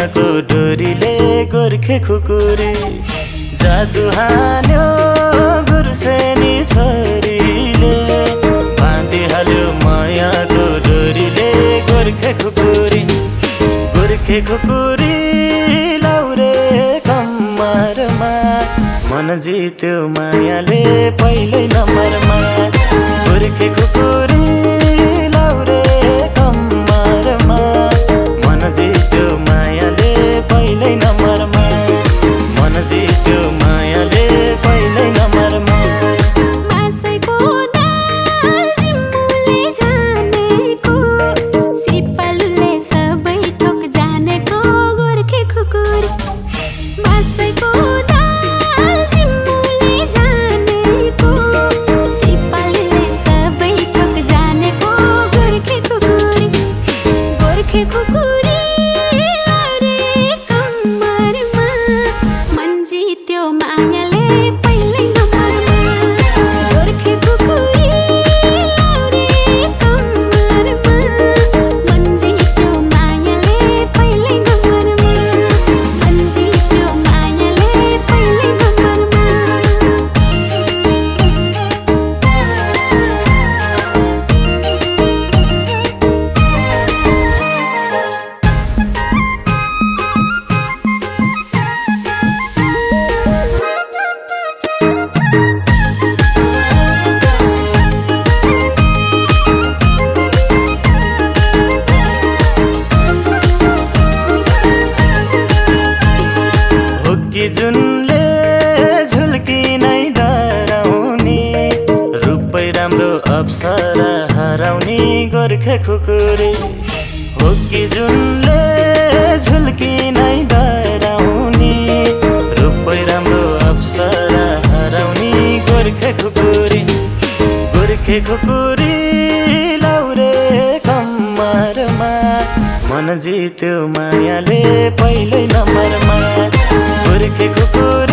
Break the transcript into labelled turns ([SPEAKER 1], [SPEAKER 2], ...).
[SPEAKER 1] मायाको डोरीले गोर्खे खुकुरी जादु हान्यो गुर्सेनी छोरीले बाँधिहाल्यो मायाको डोरीले गोर्खे खुकुरी लाउरे कम्मरमा मन जित्यो मायाले पहिल्यै नम्बरमा गोर्खे खुकुरी लाउरे कम्मरमा मन जित्यो मायाले पहिल्यै नम्बरमा मन जित्यो मायाले पहिल्यै नम्बरमा जुनले झुल्की नै डराउने रूपै राम्रो अप्सरा हराउने गोर्खे खुकुरी हो कि जुनले झुल्की नै डराउने रूपै राम्रो अप्सरा हराउने गोर्खे खुकुरी लाउरे कम्मरमा मन जित्यो मायाले पहिल्यै नम्बरमा गोर्खे खुकुरी